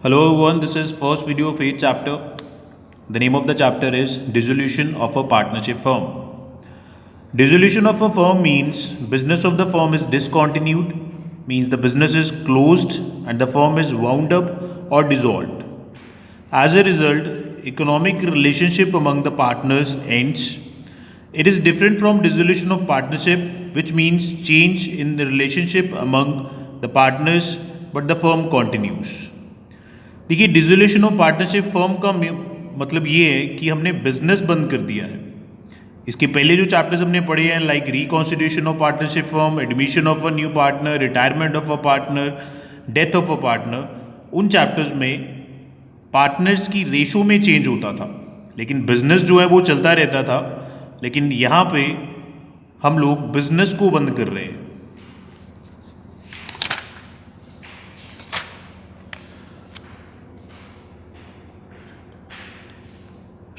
Hello everyone, this is first video of 8th chapter. The name of the chapter is Dissolution of a Partnership Firm. Dissolution of a firm means business of the firm is discontinued, means the business is closed and the firm is wound up or dissolved. As a result, economic relationship among the partners ends. It is different from dissolution of partnership, which means change in the relationship among the partners, but the firm continues. देखिए dissolution of partnership firm का मतलब ये है कि हमने business बंद कर दिया है। इसके पहले जो चैप्टर्स हमने पढ़े हैं like reconstitution of partnership firm, admission of a new partner, retirement of a partner, death of a partner, उन चैप्टर्स में पार्टनर्स की रेशो में चेंज होता था, लेकिन बिजनेस जो है वो चलता रहता था। लेकिन यहाँ पे हम लोग बिजनेस को बंद कर रहे हैं।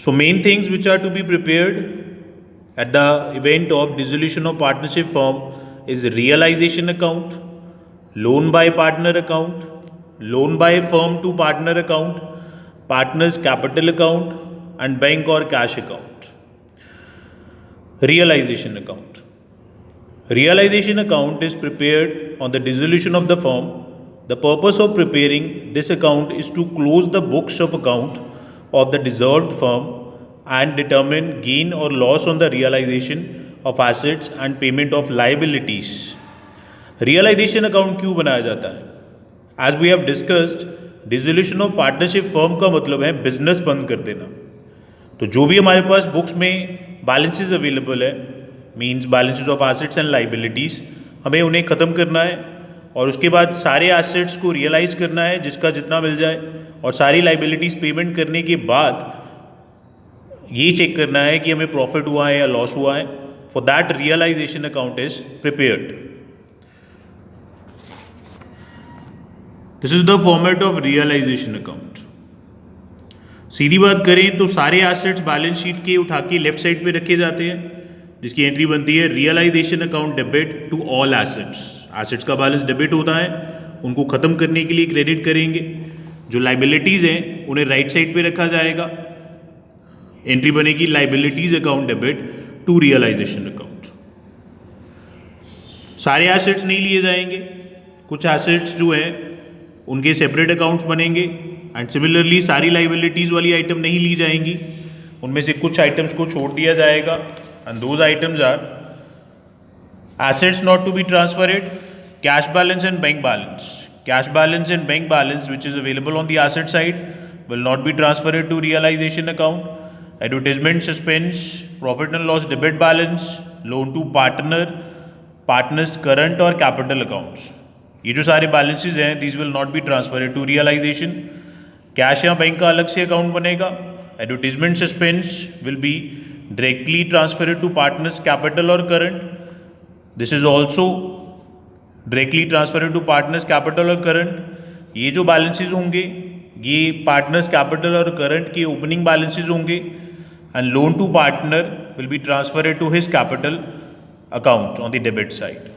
So main things which are to be prepared at the event of dissolution of partnership firm is realization account, loan by partner account, loan by firm to partner account, partners capital account and bank or cash account. Realization account. Realization account is prepared on the dissolution of the firm. The purpose of preparing this account is to close the books of account of the dissolved firm and determine gain or loss on the realization of assets and payment of liabilities. Realization account क्यों बनाया जाता है? As we have discussed, dissolution of partnership firm का मतलब है business बंद कर देना। तो जो भी हमारे पास बुक्स में बैलेंसेस अवेलेबल है, means balances of assets and liabilities, हमें उन्हें ख़त्म करना है और उसके बाद सारे एसेट्स को रियलाइज करना है जिसका जितना मिल जाए, और सारी लाइबिलिटीज़ पेमेंट करने के बाद ये चेक करना है कि हमें प्रॉफिट हुआ है या लॉस हुआ है। For that realisation account is prepared. This is the format of realisation account. सीधी बात करें तो सारे एसेट्स बैलेंस शीट के उठा के लेफ्ट साइड पे रखे जाते हैं, जिसकी एंट्री बनती है realisation account debit to all assets. Assets का बैलेंस डेबिट होता है, उनको ख़त्म करने के लिए क्रेडिट करेंगे। जो लाइबिलिटीज़ हैं उन्हें राइट साइड पे रखा जाएगा। एंट्री बनेगी liabilities account debit to realisation account. सारे एसेट्स नहीं लिए जाएंगे, कुछ एसेट्स जो हैं उनके सेपरेट अकाउंट्स बनेंगे एंड सिमिलरली सारी लाइबिलिटीज़ वाली आइटम नहीं ली जाएंगी, उनमें से कुछ आइटम्स को छोड़ दिया जाएगा and those items are assets not to be transferred, cash balance and bank balance. Cash balance and bank balance which is available on the asset side will not be transferred to realization account. Advertisement suspense, profit and loss debit balance, loan to partner, partners current और capital accounts. ये जो सारे balances हैं these will not be transferred to realization. Cash या bank का अलग से account बनेगा. Advertisement suspense will be directly transferred to partners capital और current. This is also directly transfer to partners capital और करंट। ये जो बैलेंसेज होंगे ये पार्टनर्स कैपिटल और करंट के ओपनिंग बैलेंसेज होंगे and loan to partner will be transfer to his capital account on the debit side.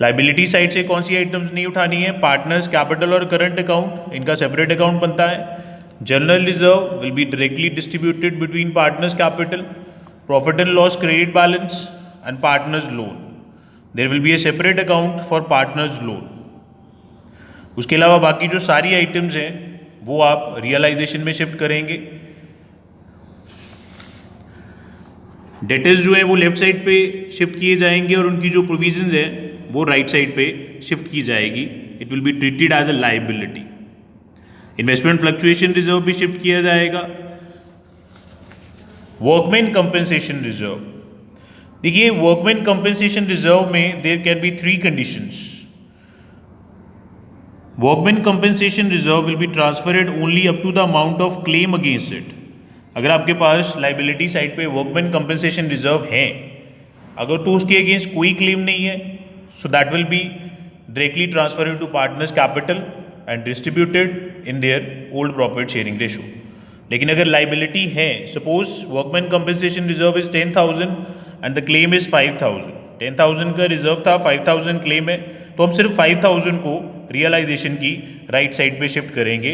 Liability side से कौन सी आइटम्स नहीं उठानी है? पार्टनर्स कैपिटल और करंट अकाउंट, इनका सेपरेट अकाउंट बनता है। General reserve will be directly distributed between partners capital, profit and loss credit balance and partners loan. There will be a separate account for partners loan. उसके अलावा बाकी जो सारी items हैं वो आप रियलाइजेशन में शिफ्ट करेंगे। डेटर्स जो है वो लेफ्ट साइड पे शिफ्ट किए जाएंगे और उनकी जो प्रोविजंस हैं वो राइट साइड पे शिफ्ट की जाएगी। It will be treated as a liability. Investment fluctuation reserve भी शिफ्ट किया जाएगा। वर्कमैन कंपेंसेशन रिजर्व, देखिए वर्कमैन कंपेंसेशन रिजर्व में there can be 3 conditions. Workman compensation reserve will be transferred only up to the amount of claim against it. अगर आपके पास liability side पे workman compensation reserve है, अगर तो उसके अगेंस्ट कोई क्लेम नहीं है, so that will be directly transferred to partners capital and distributed in their old profit sharing ratio. लेकिन अगर लाइबिलिटी है, suppose workman compensation reserve is 10,000 and the claim is 5,000, 10,000 का रिजर्व था, 5,000 क्लेम है, तो हम सिर्फ 5,000 को रियलाइजेशन की राइट साइड पे शिफ्ट करेंगे,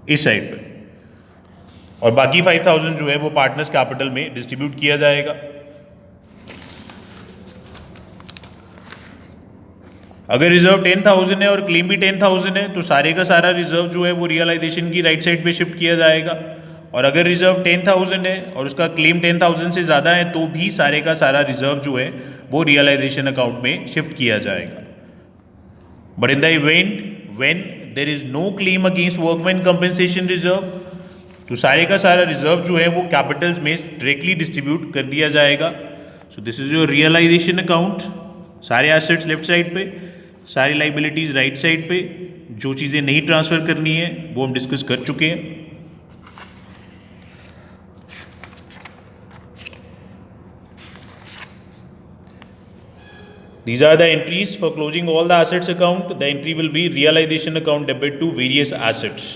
इस साइड पे, और बाकी 5000 जो है वो पार्टनर्स कैपिटल में डिस्ट्रीब्यूट किया जाएगा। अगर रिजर्व 10,000 है और क्लेम भी 10,000 है तो सारे का सारा रिजर्व जो है वो रियलाइजेशन की राइट साइड पे शिफ्ट किया जाएगा। और अगर रिजर्व 10,000 है और उसका क्लेम 10,000 से ज़्यादा है तो भी सारे का सारा रिजर्व जो है वो रियलाइजेशन अकाउंट में शिफ्ट किया जाएगा। But in the event when there is no claim against workman compensation reserve, तो सारे का सारा रिजर्व जो है वो कैपिटल्स में डायरेक्टली डिस्ट्रीब्यूट कर दिया जाएगा। So this is your realisation account. सारे एसेट्स लेफ्ट साइड पे, सारी लाइबिलिटीज राइट साइड पे। जो चीज़ें नहीं ट्रांसफर करनी है वो हम डिस्कस कर चुके हैं। These are the entries for closing all the assets account. The entry will be realization account debit to various assets.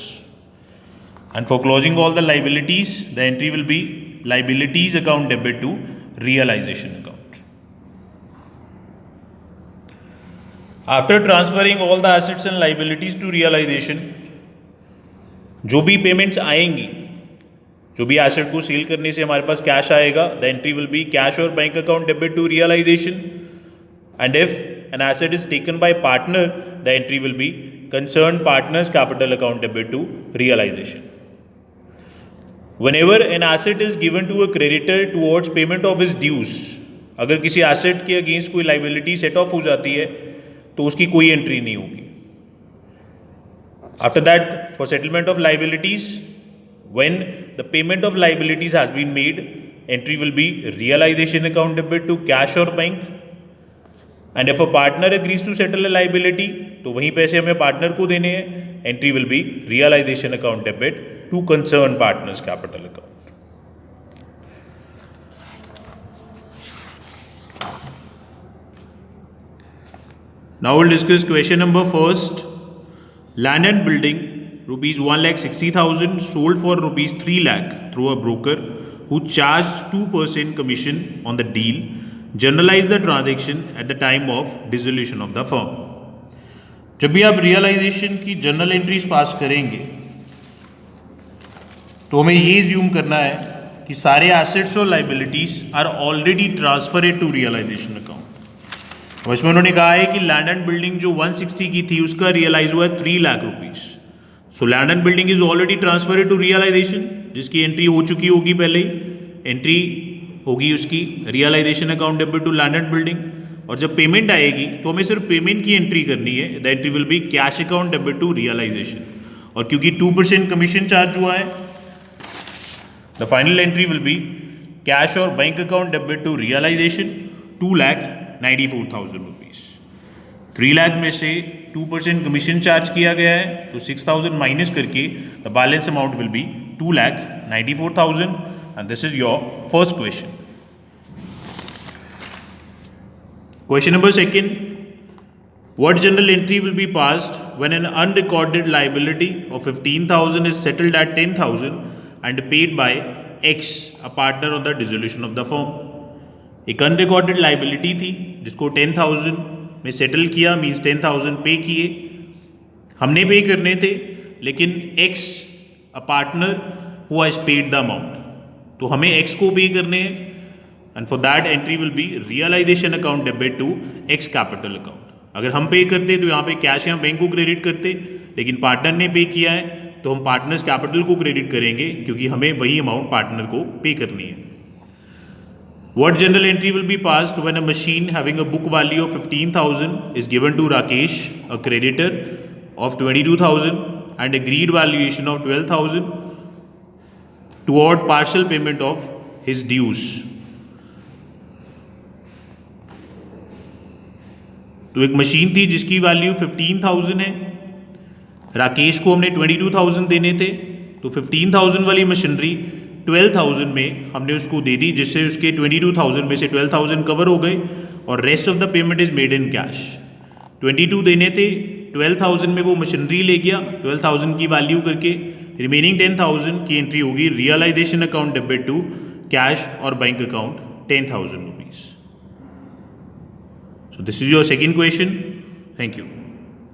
And for closing all the liabilities, the entry will be liabilities account debit to realization account. After transferring all the assets and liabilities to realization, जो भी payments आएंगी, जो भी asset को cell करने से हमारे पास कैश आएगा, the entry will be cash और bank account debit to realisation. And if an asset is taken by partner, the entry will be concerned partner's capital account debit to realization. Whenever an asset is given to a creditor towards payment of his dues, अगर किसी asset के against कोई liability set off हो जाती है तो उसकी कोई एंट्री नहीं होगी. After that, for settlement of liabilities, when the payment of liabilities has been made, entry will be realization account debit to cash or bank. And if a partner agrees to settle a liability, तो वही पैसे हमें पार्टनर को देने हैं. Entry will be realisation account debit to concern partners capital account. Now will discuss question number first. Land and building rupees 1,60,000 sold for rupees 3 lakh through a broker who charge 2% commission on the deal. Generalize the transaction at the time of dissolution of the firm. जब भी आप realisation की journal entries pass करेंगे तो हमें ये ज्यूम करना है कि सारे एसेट्स और liabilities are already transferred to realisation account. इसमें उन्होंने कहा है कि लैंड एंड बिल्डिंग जो 160 की थी उसका रियलाइज हुआ है 3 lakh rupees. So land and building is already transferred to realisation, जिसकी एंट्री हो चुकी होगी पहले ही. एंट्री होगी उसकी realisation account debit to land and building. और जब पेमेंट आएगी तो हमें सिर्फ पेमेंट की एंट्री करनी है. The entry will be cash account debit to realisation. और क्योंकि 2% कमीशन चार्ज हुआ है, the final entry will be cash और bank account debit to realisation 2,94,000 rupees. 3 lakh में से 2% कमीशन चार्ज किया गया है तो 6,000 माइनस करके the balance amount will be 2,94,000. And this is your first question. Question number second. What general entry will be passed when an unrecorded liability of 15,000 is settled at 10,000 and paid by X, a partner on the dissolution of the firm? एक unrecorded liability थी जिसको 10,000 में settle किया, means 10,000 पे किए. हमने पे करने थे लेकिन X, a partner who has paid the amount, तो हमें X को पे करने हैं. And for that entry will be realisation account debit to X capital account. अगर हम पे करते तो यहाँ पे कैश या बैंक को क्रेडिट करते, लेकिन पार्टनर ने पे किया है तो हम पार्टनर्स कैपिटल को क्रेडिट करेंगे क्योंकि हमें वही अमाउंट पार्टनर को पे करनी है. What general entry will be passed when a machine having a book value of 15,000 is given to Rakesh, a creditor, of 22,000 and agreed valuation of 12,000 toward partial payment of his dues? तो एक machine थी जिसकी value 15,000 है, राकेश को हमने 22,000 देने थे, तो 15,000 वाली मशीनरी 12,000 में हमने उसको दे दी, जिससे उसके 22,000 में से 12,000 कवर हो गए और rest of the payment is made in cash. 22 देने थे, 12,000 में वो मशीनरी ले गया 12,000 की वैल्यू करके. रिमेनिंग 10,000 की एंट्री होगी realisation account debit to cash और bank account 10,000 rupees. So this is your second question. Thank you.